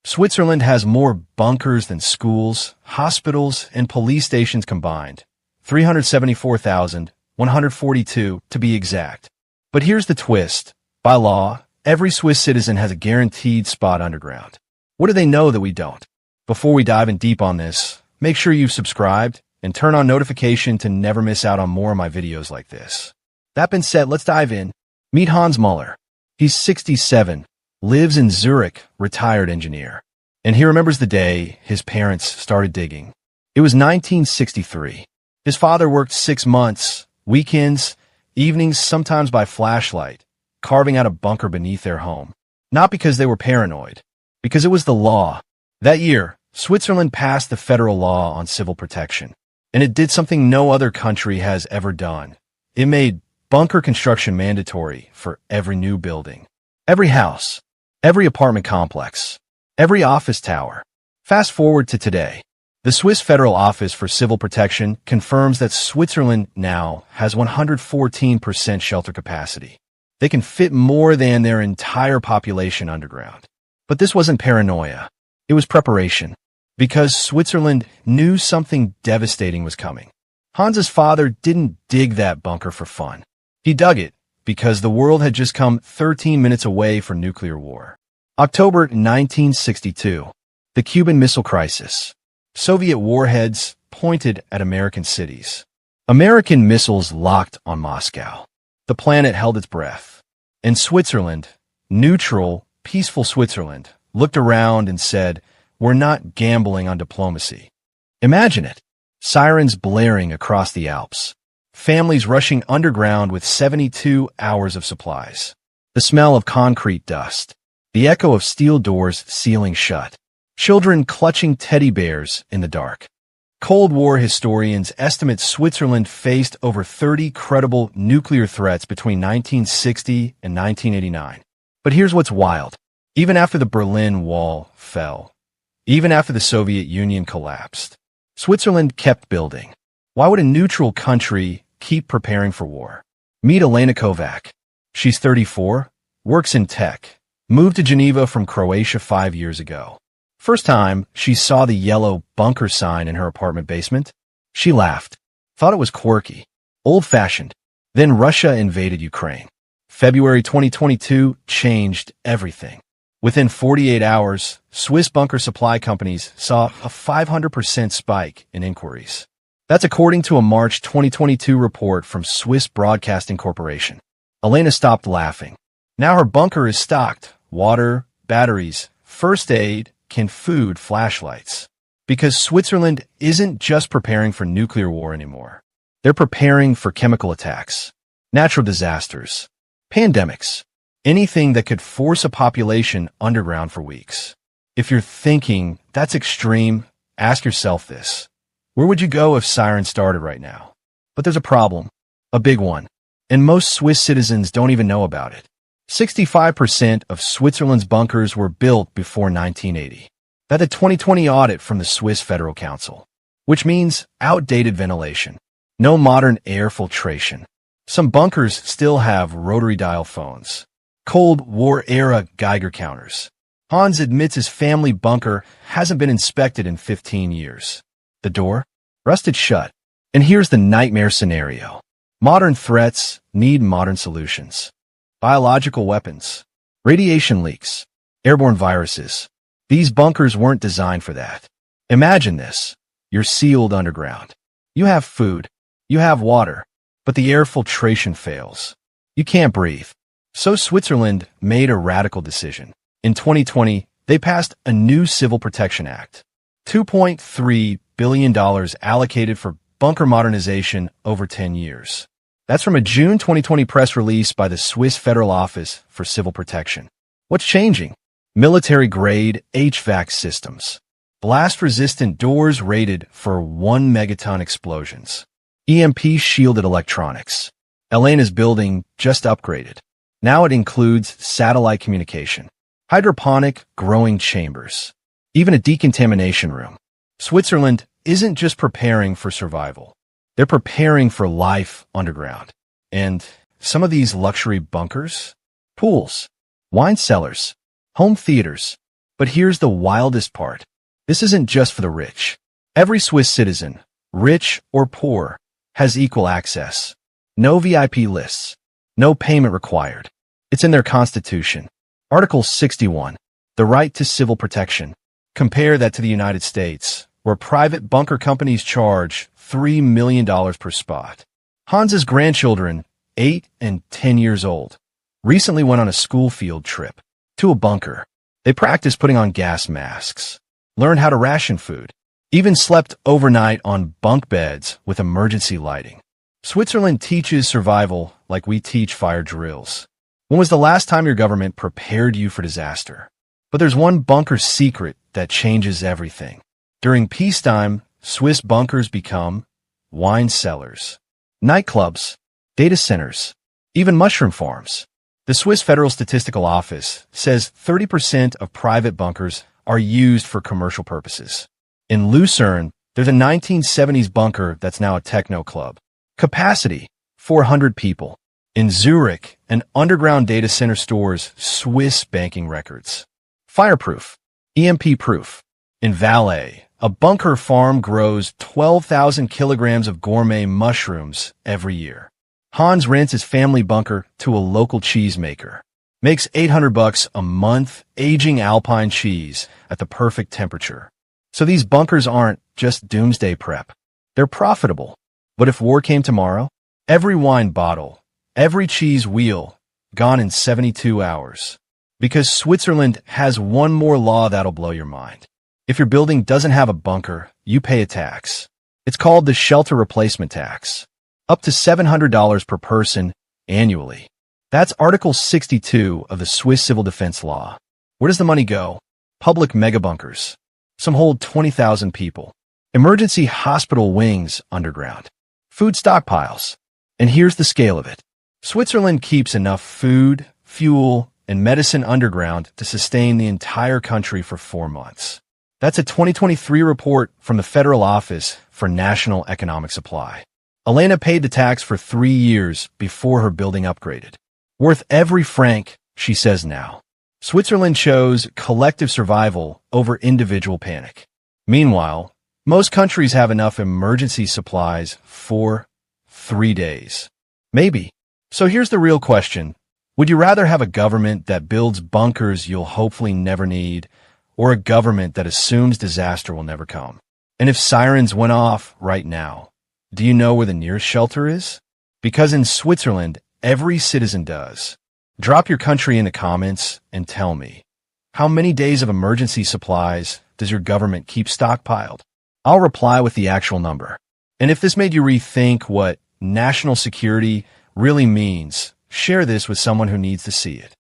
Switzerland has more bunkers than schools, hospitals, and police stations combined. 374,142 to be exact. But here's the twist. By law, every Swiss citizen has a guaranteed spot underground. What do they know that we don't? Before we dive in deep on this, make sure you've subscribed and turn on notification to never miss out on more of my videos like this. That being said, let's dive in. Meet Hans Muller. He's 67, lives in Zurich, retired engineer. And he remembers the day his parents started digging. It was 1963. His father worked 6 months, weekends, evenings, sometimes by flashlight, carving out a bunker beneath their home. Not because they were paranoid, because it was the law. That year, Switzerland passed the federal law on civil protection, and it did something no other country has ever done. It made bunker construction mandatory for every new building, every house, every apartment complex, every office tower. Fast forward to today. The Swiss Federal Office for Civil Protection confirms that Switzerland now has 114% shelter capacity. They can fit more than their entire population underground. But this wasn't paranoia. It was preparation. Because Switzerland knew something devastating was coming. Hans's father didn't dig that bunker for fun. He dug it because the world had just come 13 minutes away from nuclear war. October 1962. The Cuban Missile Crisis. Soviet warheads pointed at American cities. American missiles locked on Moscow. The planet held its breath. And Switzerland, neutral, peaceful Switzerland, looked around and said, "We're not gambling on diplomacy." Imagine it. Sirens blaring across the Alps. Families rushing underground with 72 hours of supplies. The smell of concrete dust. The echo of steel doors sealing shut. Children clutching teddy bears in the dark. Cold War historians estimate Switzerland faced over 30 credible nuclear threats between 1960 and 1989. But here's what's wild. Even after the Berlin Wall fell, even after the Soviet Union collapsed, Switzerland kept building. Why would a neutral country keep preparing for war? Meet Elena Kovac. She's 34, works in tech, moved to Geneva from Croatia 5 years ago. First time she saw the yellow bunker sign in her apartment basement, she laughed, thought it was quirky, old-fashioned. Then Russia invaded Ukraine. February 2022 changed everything. Within 48 hours, Swiss bunker supply companies saw a 500% spike in inquiries. That's according to a March 2022 report from Swiss Broadcasting Corporation. Elena stopped laughing. Now her bunker is stocked. Water, batteries, first aid, canned food, flashlights. Because Switzerland isn't just preparing for nuclear war anymore. They're preparing for chemical attacks, natural disasters, pandemics, anything that could force a population underground for weeks. If you're thinking, that's extreme, ask yourself this. Where would you go if sirens started right now? But there's a problem, a big one, and most Swiss citizens don't even know about it. 65% of Switzerland's bunkers were built before 1980. That's a 2020 audit from the Swiss Federal Council, which means outdated ventilation, no modern air filtration. Some bunkers still have rotary dial phones, Cold War-era Geiger counters. Hans admits his family bunker hasn't been inspected in 15 years. The door? Rusted shut. And here's the nightmare scenario. Modern threats need modern solutions. Biological weapons, radiation leaks, airborne viruses. These bunkers weren't designed for that. Imagine this. You're sealed underground. You have food. You have water. But the air filtration fails. You can't breathe. So Switzerland made a radical decision. In 2020, they passed a new Civil Protection Act. $2.3 billion allocated for bunker modernization over 10 years. That's from a June 2020 press release by the Swiss Federal Office for Civil Protection. What's changing? Military-grade HVAC systems. Blast-resistant doors rated for 1 megaton explosions. EMP-shielded electronics. Elena's building just upgraded. Now it includes satellite communication, hydroponic growing chambers, even a decontamination room. Switzerland isn't just preparing for survival. They're preparing for life underground. And some of these luxury bunkers, pools, wine cellars, home theaters, But here's the wildest part. This isn't just for the rich. Every Swiss citizen, rich or poor, has equal access. No VIP lists. No payment required. It's in their constitution. Article 61, the right to civil protection. Compare that to the United States, where private bunker companies charge $3 million per spot. Hans's grandchildren, 8 and 10 years old, recently went on a school field trip to a bunker. They practiced putting on gas masks, learned how to ration food, even slept overnight on bunk beds with emergency lighting. Switzerland teaches survival like we teach fire drills. When was the last time your government prepared you for disaster? But there's one bunker secret that changes everything. During peacetime, Swiss bunkers become wine cellars, nightclubs, data centers, even mushroom farms. The Swiss Federal Statistical Office says 30% of private bunkers are used for commercial purposes. In Lucerne, there's a 1970s bunker that's now a techno club. Capacity, 400 people. In Zurich, an underground data center stores Swiss banking records. Fireproof, EMP-proof. In Valais, a bunker farm grows 12,000 kilograms of gourmet mushrooms every year. Hans rents his family bunker to a local cheesemaker. Makes $800 a month aging Alpine cheese at the perfect temperature. So these bunkers aren't just doomsday prep. They're profitable. But if war came tomorrow, every wine bottle, every cheese wheel, gone in 72 hours. Because Switzerland has one more law that'll blow your mind. If your building doesn't have a bunker, you pay a tax. It's called the shelter replacement tax. Up to $700 per person annually. That's Article 62 of the Swiss Civil Defense Law. Where does the money go? Public megabunkers. Some hold 20,000 people. Emergency hospital wings underground. Food stockpiles. And here's the scale of it. Switzerland keeps enough food, fuel, and medicine underground to sustain the entire country for 4 months. That's a 2023 report from the Federal Office for National Economic Supply. Elena paid the tax for 3 years before her building upgraded. Worth every franc, she says now. Switzerland chose collective survival over individual panic. Meanwhile, most countries have enough emergency supplies for 3 days. Maybe. So here's the real question. Would you rather have a government that builds bunkers you'll hopefully never need, or a government that assumes disaster will never come? And if sirens went off right now, do you know where the nearest shelter is? Because in Switzerland, every citizen does. Drop your country in the comments and tell me, how many days of emergency supplies does your government keep stockpiled? I'll reply with the actual number. And if this made you rethink what national security really means, share this with someone who needs to see it.